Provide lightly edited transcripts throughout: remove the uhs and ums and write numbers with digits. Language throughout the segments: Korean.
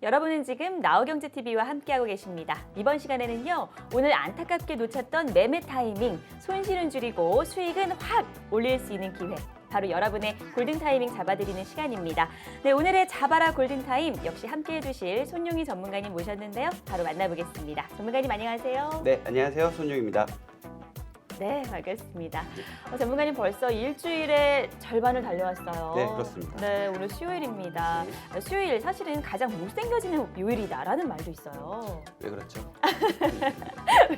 여러분은 지금 나우경제TV와 함께하고 계십니다. 이번 시간에는요, 오늘 안타깝게 놓쳤던 매매 타이밍, 손실은 줄이고 수익은 확 올릴 수 있는 기회. 바로 여러분의 골든타이밍 잡아드리는 시간입니다. 네, 오늘의 잡아라 골든타임 역시 함께해 주실 손용희 전문가님 모셨는데요. 바로 만나보겠습니다. 전문가님 안녕하세요. 네, 안녕하세요. 손용입니다. 네, 반갑습니다. 전문가님 벌써 일주일의 절반을 달려왔어요. 네, 그렇습니다. 네, 오늘 수요일입니다. 수요일 사실은 가장 못생겨지는 요일이다라는 말도 있어요. 왜 그렇죠?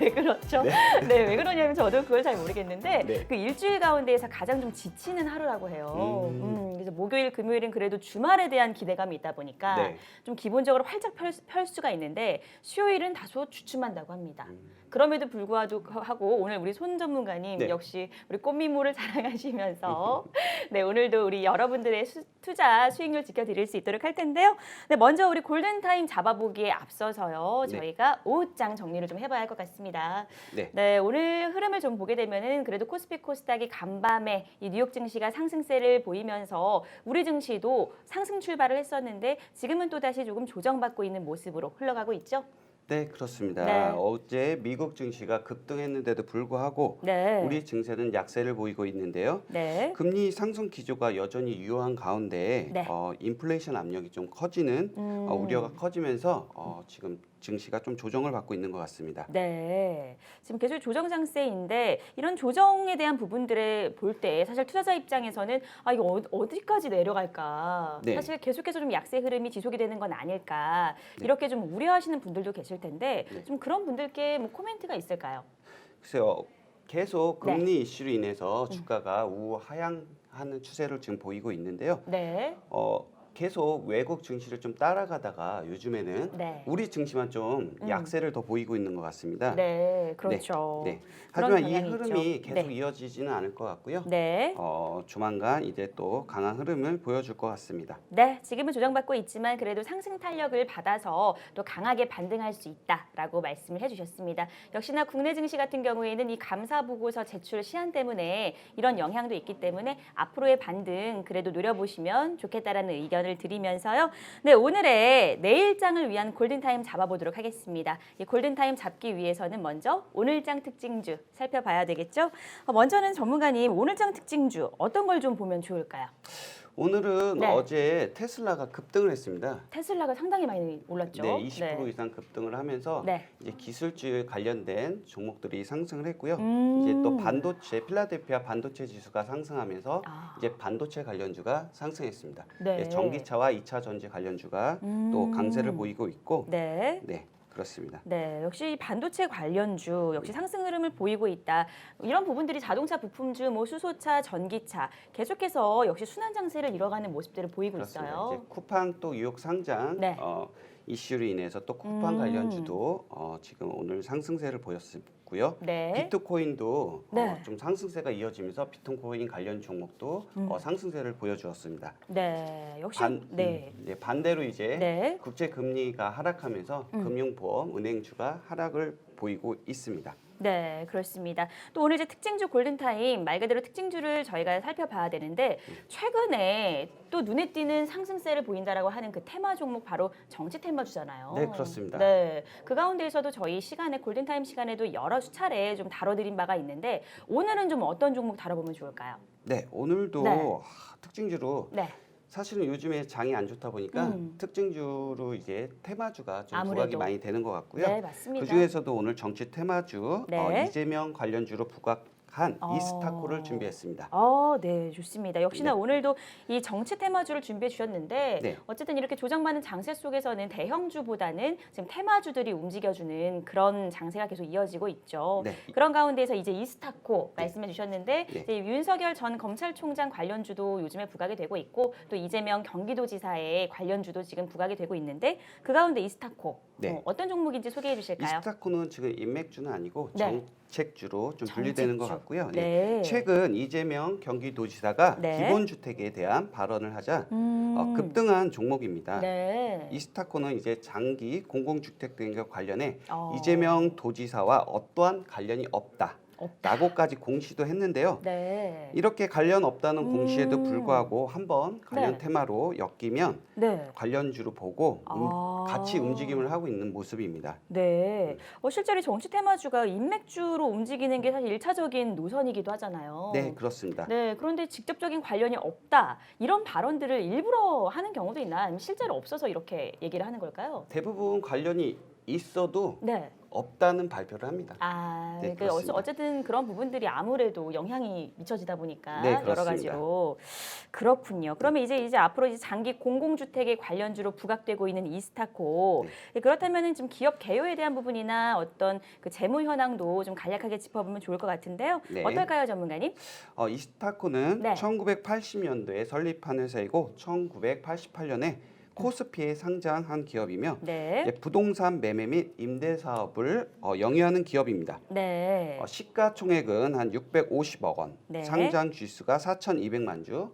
왜 그렇죠? 네. 네, 왜 그러냐면 저도 그걸 잘 모르겠는데 네. 그 일주일 가운데에서 가장 좀 지치는 하루라고 해요. 그래서 목요일, 금요일은 그래도 주말에 대한 기대감이 있다 보니까 네. 좀 기본적으로 활짝 펼 수가 있는데 수요일은 다소 주춤한다고 합니다. 그럼에도 불구하고 오늘 우리 손 전문가님 네. 역시 우리 꽃미모를 자랑하시면서 네, 오늘도 우리 여러분들의 투자 수익률 지켜드릴 수 있도록 할 텐데요. 네, 먼저 우리 골든타임 잡아보기에 앞서서요. 네. 저희가 오후장 정리를 좀 해봐야 할 것 같습니다. 네. 네, 오늘 흐름을 좀 보게 되면은 그래도 코스피 코스닥이 간밤에 이 뉴욕 증시가 상승세를 보이면서 우리 증시도 상승 출발을 했었는데 지금은 또다시 조금 조정받고 있는 모습으로 흘러가고 있죠. 네, 그렇습니다. 네. 어제 미국 증시가 급등했는데도 불구하고 네. 우리 증시는 약세를 보이고 있는데요. 네. 금리 상승 기조가 여전히 유효한 가운데 네. 인플레이션 압력이 좀 커지는 우려가 커지면서 지금 증시가 좀 조정을 받고 있는 것 같습니다. 네, 지금 계속 조정 장세인데 이런 조정에 대한 부분들을 볼 때 사실 투자자 입장에서는 이거 어디까지 내려갈까? 네. 사실 계속해서 좀 약세 흐름이 지속이 되는 건 아닐까? 네. 이렇게 좀 우려하시는 분들도 계실 텐데 네. 좀 그런 분들께 뭐 코멘트가 있을까요? 글쎄요, 계속 금리 네. 이슈로 인해서 주가가 우하향하는 추세를 지금 보이고 있는데요. 네, 계속 외국 증시를 좀 따라가다가 요즘에는 네. 우리 증시만 좀 약세를 더 보이고 있는 것 같습니다. 네, 그렇죠. 네. 그런 하지만 이 경향이 흐름이 있죠. 계속 네. 이어지지는 않을 것 같고요. 네. 조만간 이제 또 강한 흐름을 보여줄 것 같습니다. 네, 지금은 조정받고 있지만 그래도 상승 탄력을 받아서 또 강하게 반등할 수 있다라고 말씀을 해주셨습니다. 역시나 국내 증시 같은 경우에는 이 감사 보고서 제출 시한 때문에 이런 영향도 있기 때문에 앞으로의 반등 그래도 노려보시면 좋겠다라는 의견을 드리면서요. 네, 오늘의 내일장을 위한 골든타임 잡아보도록 하겠습니다. 이 골든타임 잡기 위해서는 먼저 오늘장 특징주 살펴봐야 되겠죠? 먼저는 전문가님 오늘장 특징주 어떤 걸 좀 보면 좋을까요? 오늘은 네. 어제 테슬라가 급등을 했습니다. 테슬라가 상당히 많이 올랐죠. 네, 20% 이상 급등을 하면서 네. 이제 기술주 관련된 종목들이 상승을 했고요. 음. 이제 또 반도체, 필라델피아 반도체 지수가 상승하면서 아. 이제 반도체 관련주가 상승했습니다. 네. 네, 전기차와 2차 전지 관련주가 또 강세를 보이고 있고, 네. 네, 그렇습니다. 네, 역시 반도체 관련주 역시 상승 흐름을 보이고 있다. 이런 부분들이 자동차 부품주, 뭐 수소차, 전기차 계속해서 역시 순환 장세를 이뤄가는 모습들을 보이고 그렇습니다. 있어요. 이제 쿠팡 또 뉴욕 상장 네. 이슈로 인해서 또 쿠팡 관련주도 지금 오늘 상승세를 보였고요. 네. 비트코인도 네. 좀 상승세가 이어지면서 비트코인 관련 종목도 상승세를 보여주었습니다. 네, 역시 네. 반대로 이제 네. 국제 금리가 하락하면서 금융보험, 은행주가 하락을 보이고 있습니다. 네, 그렇습니다. 또 오늘 이제 특징주 골든타임 말 그대로 특징주를 저희가 살펴봐야 되는데 최근에 또 눈에 띄는 상승세를 보인다라고 하는 그 테마 종목 바로 정치 테마주잖아요. 네, 그렇습니다. 네, 그 가운데에서도 저희 시간에 골든타임 시간에도 여러 수차례 좀 다뤄드린 바가 있는데 오늘은 좀 어떤 종목 다뤄보면 좋을까요? 네, 오늘도 네. 특징주로 네, 사실은 요즘에 장이 안 좋다 보니까 특징주로 이제 테마주가 좀 아무래도. 부각이 많이 되는 것 같고요. 네, 맞습니다. 그 중에서도 오늘 정치 테마주 네. 이재명 관련주로 부각한 어. 이스타코를 준비했습니다. 네, 좋습니다. 역시나 네. 오늘도 이 정치 테마주를 준비해 주셨는데 네. 어쨌든 이렇게 조정받는 장세 속에서는 대형주보다는 지금 테마주들이 움직여주는 그런 장세가 계속 이어지고 있죠. 네. 그런 가운데서 이제 이스타코 말씀해 주셨는데 네. 이제 윤석열 전 검찰총장 관련주도 요즘에 부각이 되고 있고 또 이재명 경기도지사의 관련주도 지금 부각이 되고 있는데 그 가운데 이스타코 네. 어떤 종목인지 소개해 주실까요? 이스타코는 지금 인맥주는 아니고 네. 정책주로 좀 분류되는 것 정책주. 같고요. 네. 최근 이재명 경기도지사가 네. 기본주택에 대한 발언을 하자 급등한 종목입니다. 네. 이스타코는 이제 장기 공공주택 등과 관련해 어. 이재명 도지사와 어떠한 관련이 없다. 라고까지 공시도 했는데요. 네. 이렇게 관련 없다는 공시에도 불구하고 한번 관련 네. 테마로 엮이면 네. 관련주로 보고 아. 같이 움직임을 하고 있는 모습입니다. 네. 실제로 정치 테마주가 인맥주로 움직이는 게 사실 일차적인 노선이기도 하잖아요. 네, 그렇습니다. 네, 그런데 직접적인 관련이 없다. 이런 발언들을 일부러 하는 경우도 있나요? 아니면 실제로 없어서 이렇게 얘기를 하는 걸까요? 대부분 관련이 있어도 네. 없다는 발표를 합니다. 네, 그 그렇습니다. 어쨌든 그런 부분들이 아무래도 영향이 미쳐지다 보니까 네, 여러 그렇습니다. 가지로 그렇군요. 그러면 이제 앞으로 이제 장기 공공주택의 관련주로 부각되고 있는 이스타코 그렇다면은 좀 기업 개요에 대한 부분이나 어떤 그 재무 현황도 좀 간략하게 짚어보면 좋을 것 같은데요. 네. 어떨까요, 전문가님? 이스타코는 네. 1980년도에 설립한 회사이고 1988년에 코스피에 상장한 기업이며 네. 부동산 매매 및 임대 사업을 영위하는 기업입니다. 네. 시가총액은 한 650억 원, 네. 상장 주수가 4,200만 주,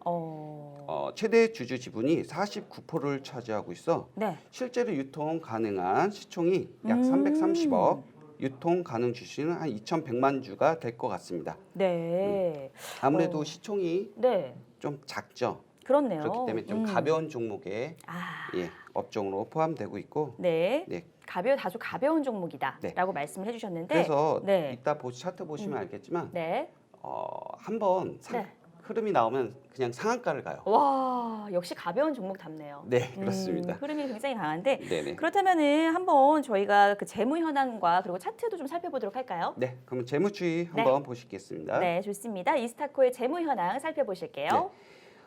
최대 주주 지분이 49%를 차지하고 있어 네. 실제로 유통 가능한 시총이 약 330억, 유통 가능 주수는 한 2,100만 주가 될 것 같습니다. 네. 아무래도 시총이 네. 좀 작죠. 그렇네요. 그렇기 때문에 좀 가벼운 종목에 아. 업종으로 포함되고 있고 네. 네. 아주 가벼운 종목이다라고 말씀을 해주셨는데. 그래서 네. 이따 차트 보시면 알겠지만 네. 한번 네. 흐름이 나오면 그냥 상한가를 가요. 와, 역시 가벼운 종목답네요. 네, 그렇습니다. 흐름이 굉장히 강한데. 네네. 그렇다면은 한번 저희가 그 재무 현황과 그리고 차트도 좀 살펴보도록 할까요? 네, 그럼 재무추이 한번 보시겠습니다. 네, 좋습니다. 이스타코의 재무 현황 살펴보실게요.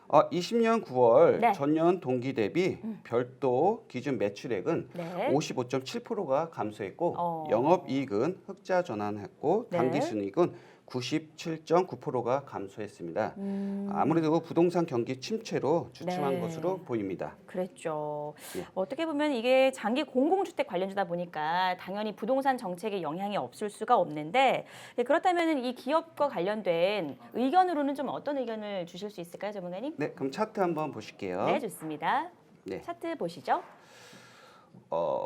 20년 9월 네. 전년 동기 대비 별도 기준 매출액은 네. 55.7%가 감소했고 영업이익은 흑자 전환했고 네. 당기순이익은 97.9%가 감소했습니다. 아무래도 부동산 경기 침체로 주춤한 네. 것으로 보입니다. 그랬죠. 예. 어떻게 보면 이게 장기 공공주택 관련주다 보니까 당연히 부동산 정책에 영향이 없을 수가 없는데 그렇다면 이 기업과 관련된 의견으로는 좀 어떤 의견을 주실 수 있을까요, 전문가님? 네, 그럼 차트 한번 보실게요. 네, 좋습니다. 네. 차트 보시죠.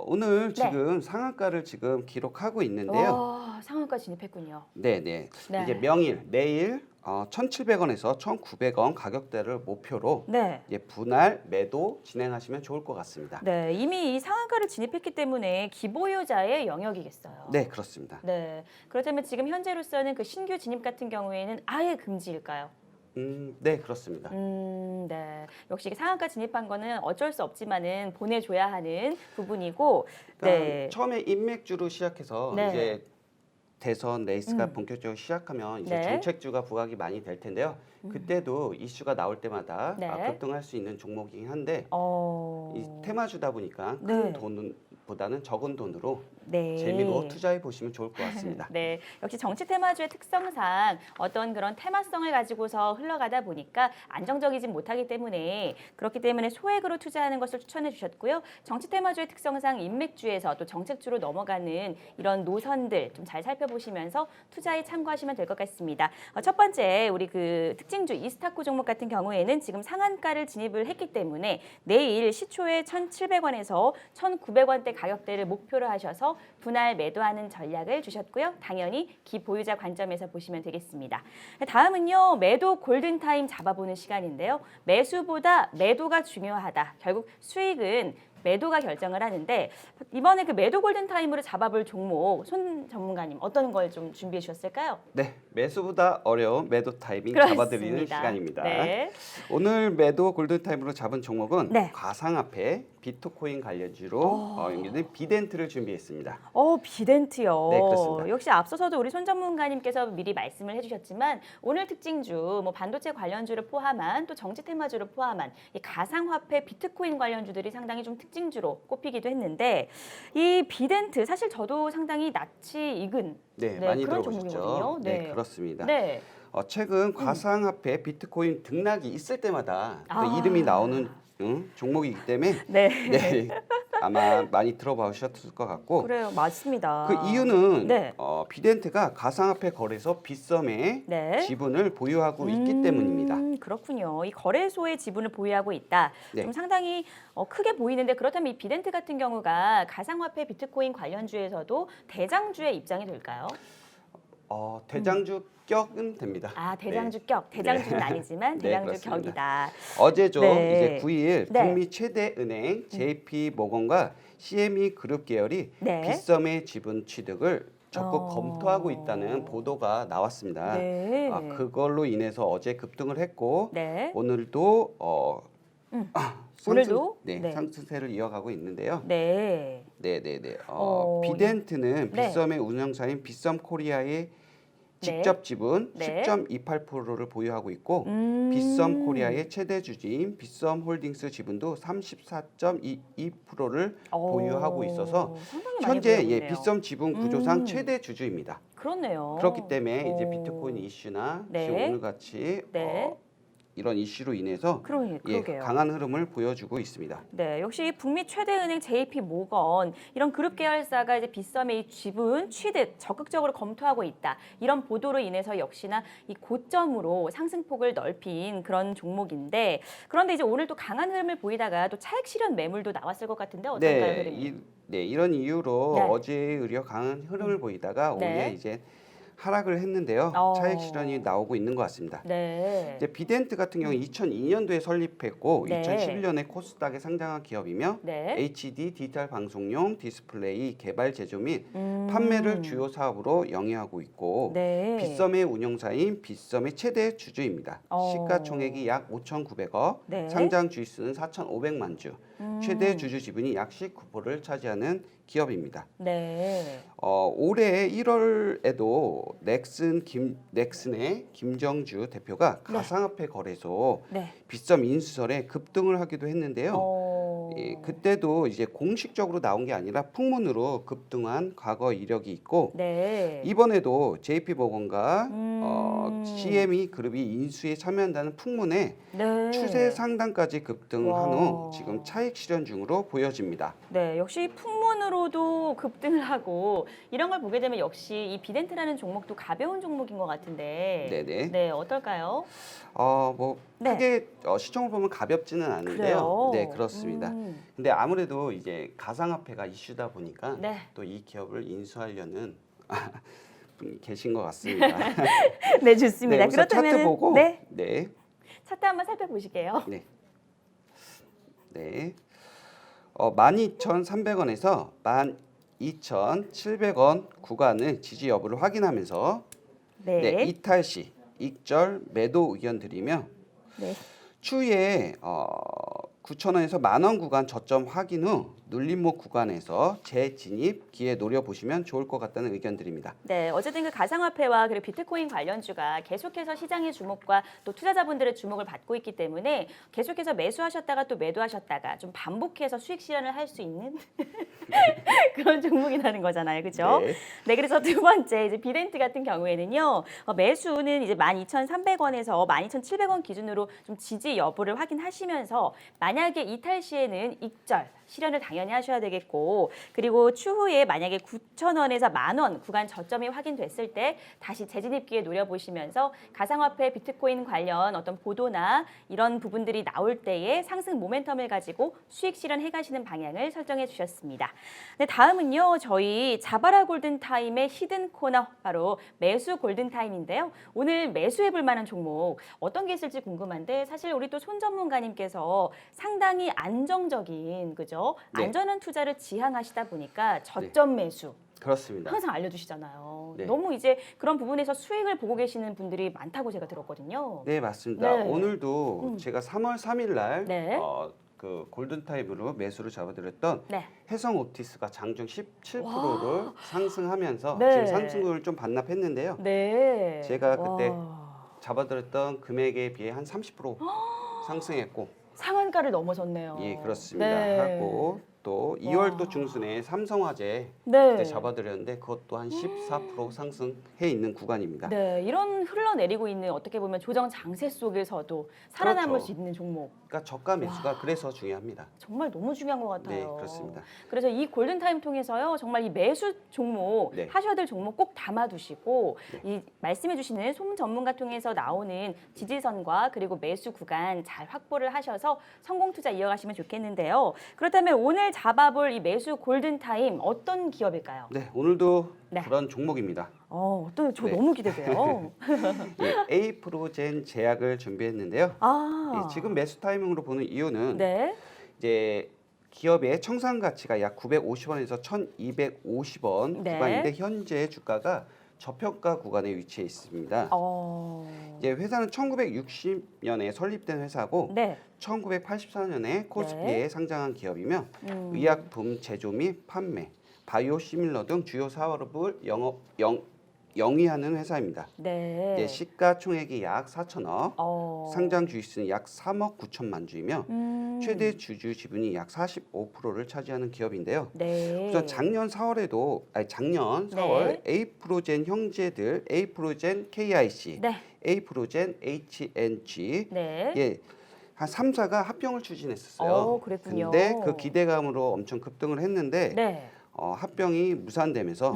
오늘 지금 상한가를 지금 기록하고 있는데요. 상한가 진입했군요. 네. 네. 이제 명일 내일 1,700원에서 1,900원 가격대를 목표로 네. 분할 매도 진행하시면 좋을 것 같습니다. 네, 이미 이 상한가를 진입했기 때문에 기보유자의 영역이겠어요. 네, 그렇습니다. 네. 그렇다면 지금 현재로서는 그 신규 진입 같은 경우에는 아예 금지일까요? 네, 그렇습니다. 네. 역시 상한가 진입한 거는 어쩔 수 없지만은 보내줘야 하는 부분이고, 그러니까 네. 처음에 인맥주로 시작해서 네. 이제 대선 레이스가 본격적으로 시작하면 이제 네. 정책주가 부각이 많이 될 텐데요. 그때도 이슈가 나올 때마다 네. 급등할 수 있는 종목이긴 한데 이 테마주다 보니까 네. 큰 돈보다는 적은 돈으로 네. 재미로 투자해 보시면 좋을 것 같습니다. 네, 역시 정치 테마주의 특성상 어떤 그런 테마성을 가지고서 흘러가다 보니까 안정적이진 못하기 때문에 그렇기 때문에 소액으로 투자하는 것을 추천해 주셨고요. 정치 테마주의 특성상 인맥주에서 또 정책주로 넘어가는 이런 노선들 좀 잘 살펴보시면서 투자에 참고하시면 될 것 같습니다. 첫 번째 우리 그 특징주 이스타코 종목 같은 경우에는 지금 상한가를 진입을 했기 때문에 내일 시초에 1,700원에서 1,900원대 가격대를 목표로 하셔서 분할 매도하는 전략을 주셨고요. 당연히 기보유자 관점에서 보시면 되겠습니다. 다음은요. 매도 골든타임 잡아보는 시간인데요. 매수보다 매도가 중요하다. 결국 수익은 매도가 결정을 하는데 이번에 그 매도 골든타임으로 잡아볼 종목 손 전문가님 어떤 걸 좀 준비해 주셨을까요? 네, 매수보다 어려운 매도 타이밍 그렇습니다. 잡아드리는 시간입니다. 네. 오늘 매도 골든타임으로 잡은 종목은 네. 가상화폐, 비트코인 관련주로 연결된 비덴트를 준비했습니다. 비덴트요. 네, 그렇습니다. 역시 앞서서도 우리 손 전문가님께서 미리 말씀을 해주셨지만 오늘 특징주, 반도체 관련주를 포함한 또 정치 테마주를 포함한 이 가상화폐, 비트코인 관련주들이 상당히 좀 특징주로 꼽히기도 했는데 이 비덴트 사실 저도 상당히 낯이 익은 네, 많이 그런 들어보셨죠? 종목이거든요. 네, 그렇습니다. 네. 최근 가상화폐, 비트코인 등락이 있을 때마다 또 아. 이름이 나오는 종목이기 때문에 네. 네, 아마 많이 들어보셨을 것 같고 그래요, 맞습니다. 그 이유는 네. 비덴트가 가상화폐 거래소 빗썸의 네. 지분을 보유하고 있기 때문입니다. 그렇군요. 이 거래소의 지분을 보유하고 있다. 네. 좀 상당히 크게 보이는데 그렇다면 이 비덴트 같은 경우가 가상화폐 비트코인 관련주에서도 대장주의 입장이 될까요? 대장주격은 됩니다. 아, 대장주격. 대장주는 아니지만 네, 그렇습니다. 대장주격이다. 어제죠. 네. 이제 9일 네. 북미 최대 은행 JP 모건과 CME 그룹 계열이 네. 빗썸의 지분 취득을 적극 어. 검토하고 있다는 보도가 나왔습니다. 네. 그걸로 인해서 어제 급등을 했고 네. 오늘도 오늘도? 네, 네. 상승세를 이어가고 있는데요. 네. 네네네. 어, 비덴트는 네. 빗썸의 운영사인 빗썸 코리아의 직접 지분 네. 10.28%를 보유하고 있고 빗썸 코리아의 최대 주주인 빗썸 홀딩스 지분도 34.22%를 보유하고 있어서 상당히 많이 현재 보유하고 빗썸 지분 구조상 음. 최대 주주입니다. 그렇네요. 그렇기 때문에 이제 오. 비트코인 이슈나 네. 지금 오늘 같이 네. 이런 이슈로 인해서 그러게요. 강한 흐름을 보여주고 있습니다. 네, 역시 북미 최대은행 JP 모건 이런 그룹 계열사가 이제 빗썸의 이 지분 취득 적극적으로 검토하고 있다. 이런 보도로 인해서 역시나 이 고점으로 상승폭을 넓힌 그런 종목인데 그런데 이제 오늘 또 강한 흐름을 보이다가 또 차익 실현 매물도 나왔을 것 같은데 어떨까요, 흐름이? 이런 이유로 네. 어제 의려 강한 흐름을 보이다가 네. 오늘 이제 하락을 했는데요. 차익 실현이 나오고 있는 것 같습니다. 네. 이제 비덴트 같은 경우 2002년도에 설립했고 네. 2011년에 코스닥에 상장한 기업이며 네. HD 디지털 방송용 디스플레이 개발 제조 및 판매를 주요 사업으로 영위하고 있고 네. 빗썸의 운영사인 빗썸의 최대 주주입니다. 어. 시가총액이 약 5,900억, 네. 상장 주식수는 4,500만 주, 최대 주주 지분이 약 19%를 차지하는 기업입니다. 네. 올해 1월에도 넥슨의 김정주 대표가 가상화폐 거래소 네. 빗썸 인수설에 급등을 하기도 했는데요. 그때도 이제 공식적으로 나온 게 아니라 풍문으로 급등한 과거 이력이 있고 네. 이번에도 JP모건과 CME 그룹이 인수에 참여한다는 풍문에 네. 추세 상단까지 급등한 와. 후 지금 차익 실현 중으로 보여집니다. 네, 역시 풍문으로도 급등을 하고 이런 걸 보게 되면 역시 이 비덴트라는 종목도 가벼운 종목인 것 같은데. 네네. 네, 어떨까요? 뭐 네. 크게 시총을 보면 가볍지는 않은데요. 그래요? 네, 그렇습니다. 근데 아무래도 이제 가상화폐가 이슈다 보니까 네. 또 이 기업을 인수하려는 분이 계신 것 같습니다. 네, 좋습니다. 네, 우선 차트 보고 네, 네, 차트 한번 살펴보실게요. 네, 네. 12,300원에서 12,700원 구간의 지지 여부를 확인하면서 네. 이탈 시 익절 매도 의견 드리며 네. 추후에 9,000원에서 10,000원 구간 저점 확인 후 눌림목 구간에서 재진입 기회 노려보시면 좋을 것 같다는 의견 드립니다. 네, 어쨌든 그 가상화폐와 그리고 비트코인 관련주가 계속해서 시장의 주목과 또 투자자분들의 주목을 받고 있기 때문에 계속해서 매수하셨다가 또 매도하셨다가 좀 반복해서 수익 실현을 할 수 있는 그런 종목이라는 거잖아요, 그렇죠? 네. 네, 그래서 두 번째 이제 비덴트 같은 경우에는요, 매수는 이제 12,300원에서 12,700원 기준으로 좀 지지 여부를 확인하시면서 만약에 이탈 시에는 익절 실현을 당연히 하셔야 되겠고 그리고 추후에 만약에 9,000원에서 10,000원 구간 저점이 확인됐을 때 다시 재진입 기회 노려보시면서 가상화폐 비트코인 관련 어떤 보도나 이런 부분들이 나올 때에 상승 모멘텀을 가지고 수익 실현해 가시는 방향을 설정해 주셨습니다. 네, 다음은요. 저희 자바라 골든타임의 히든 코너 바로 매수 골든타임인데요. 오늘 매수해 볼 만한 종목 어떤 게 있을지 궁금한데 사실 우리 또 손 전문가님께서 상당히 안정적인 그죠? 네. 안전한 투자를 지향하시다 보니까 저점 매수 그렇습니다. 항상 알려주시잖아요. 네. 너무 이제 그런 부분에서 수익을 보고 계시는 분들이 많다고 제가 들었거든요. 네, 맞습니다. 네. 오늘도 제가 3월 3일 날 네. 그 골든타임으로 매수를 잡아드렸던 네. 해성 오티스가 장중 17%를 상승하면서 네. 지금 상승률을 좀 반납했는데요. 네. 제가 그때 와. 잡아드렸던 금액에 비해 한 30% 상승했고 상한가를 넘어섰네요. 예, 그렇습니다. 네. 하고 또 2월 또 중순에 삼성화재 네. 그때 잡아드렸는데 그것도 한 14% 상승해 있는 구간입니다. 네, 이런 흘러내리고 있는 어떻게 보면 조정 장세 속에서도 살아남을 그렇죠. 수 있는 종목. 그러니까 저가 매수가 그래서 중요합니다. 정말 너무 중요한 것 같아요. 네, 그렇습니다. 그래서 이 골든타임 통해서요, 정말 이 매수 종목, 네. 하셔야 될 종목 꼭 담아두시고, 이 말씀해주시는 소문 전문가 통해서 나오는 지지선과 그리고 매수 구간 잘 확보를 하셔서 성공 투자 이어가시면 좋겠는데요. 그렇다면 오늘 잡아볼 이 매수 골든타임 어떤 기업일까요? 네, 오늘도 네. 그런 종목입니다. 어떤 저 네. 너무 기대돼요. 예, 에이프로젠 제약을 준비했는데요. 아, 예, 지금 매수 타이밍으로 보는 이유는 네. 이제 기업의 청산 가치가 약 950원에서 1,250원 네. 구간인데 현재 주가가 저평가 구간에 위치해 있습니다. 이제 회사는 1960년에 설립된 회사고 네. 1984년에 코스피에 상장한 기업이며 음. 의약품 제조 및 판매, 바이오 시밀러 등 주요 사업을 영위하는 회사입니다. 네. 이제 시가총액이 약 4천억, 상장 주식수는 약 3억 9천만 주이며 최대 주주 지분이 약 45%를 차지하는 기업인데요. 네. 우선 작년 4월 네. 에이프로젠 형제들 에이프로젠 KIC, 네. 에이프로젠 HNG 네. 예, 한 3사가 합병을 추진했었어요. 그랬군요. 근데 그 기대감으로 엄청 급등을 했는데 네. 합병이 무산되면서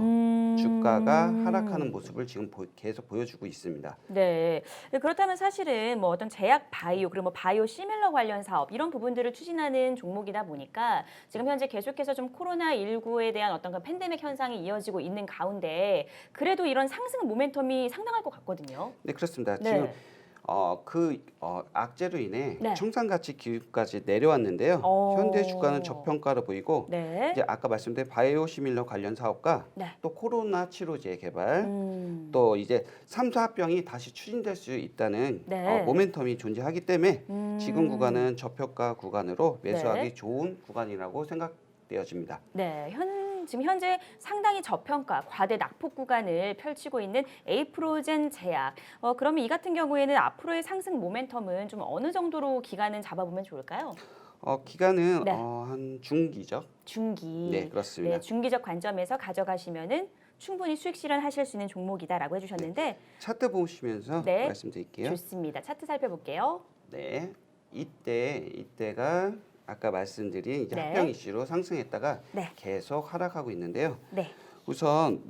주가가 하락하는 모습을 지금 계속 보여주고 있습니다. 네. 그렇다면 사실은 뭐 어떤 제약 바이오 그리고 뭐 바이오 시밀러 관련 사업 이런 부분들을 추진하는 종목이다 보니까 지금 현재 계속해서 좀 코로나19에 대한 어떤 그 팬데믹 현상이 이어지고 있는 가운데 그래도 이런 상승 모멘텀이 상당할 것 같거든요. 네, 그렇습니다. 네. 지금 악재로 인해 네. 청산 가치 기준까지 내려왔는데요. 현재 주가는 저평가로 보이고 네. 이제 아까 말씀드린 바이오 시밀러 관련 사업과 네. 또 코로나 치료제 개발 또 또 이제 3사 합병이 다시 추진될 수 있다는 네. 모멘텀이 존재하기 때문에 지금 구간은 저평가 구간으로 매수하기 네. 좋은 구간이라고 생각되어집니다. 네, 지금 현재 상당히 저평가, 과대 낙폭 구간을 펼치고 있는 에이프로젠 제약. 그러면 이 같은 경우에는 앞으로의 상승 모멘텀은 좀 어느 정도로 기간은 잡아보면 좋을까요? 기간은 네. 한 중기적. 중기. 네, 그렇습니다. 네, 중기적 관점에서 가져가시면은 충분히 수익 실현하실 수 있는 종목이다라고 해주셨는데 차트 보시면서 네. 말씀드릴게요. 좋습니다. 차트 살펴볼게요. 네, 이때가 아까 말씀드린 이제 네. 합병 이슈로 상승했다가 네. 계속 하락하고 있는데요. 네, 우선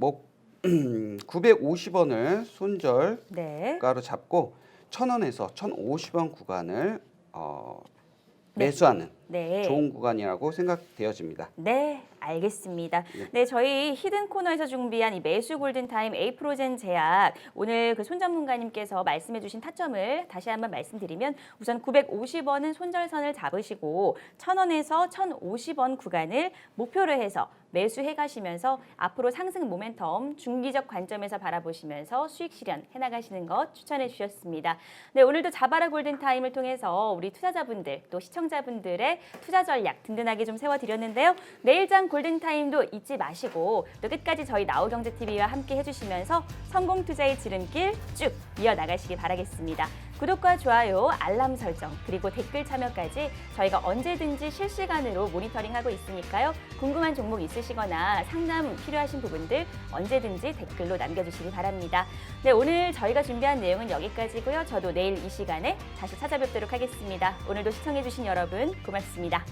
950원을 손절가로 네, 잡고 1,000원에서 1,050원 구간을 네. 매수하는 네. 좋은 구간이라고 생각되어집니다. 네, 알겠습니다. 네. 네, 저희 히든 코너에서 준비한 이 매수 골든타임 에이프로젠 제약 오늘 그 손전문가님께서 말씀해주신 타점을 다시 한번 말씀드리면 우선 950원은 손절선을 잡으시고 1,000원에서 1,050원 구간을 목표로 해서 매수해 가시면서 앞으로 상승 모멘텀 중기적 관점에서 바라보시면서 수익 실현 해나가시는 것 추천해 주셨습니다. 네, 오늘도 자바라 골든타임을 통해서 우리 투자자분들 또 시청자분들의 투자 전략 든든하게 좀 세워드렸는데요. 내일장 골든타임도 잊지 마시고 또 끝까지 저희 나우경제TV와 함께 해주시면서 성공 투자의 지름길 쭉 이어나가시기 바라겠습니다. 구독과 좋아요, 알람 설정, 그리고 댓글 참여까지 저희가 언제든지 실시간으로 모니터링하고 있으니까요. 궁금한 종목 있으시거나 상담 필요하신 부분들 언제든지 댓글로 남겨주시기 바랍니다. 네, 오늘 저희가 준비한 내용은 여기까지고요. 저도 내일 이 시간에 다시 찾아뵙도록 하겠습니다. 오늘도 시청해주신 여러분 고맙습니다.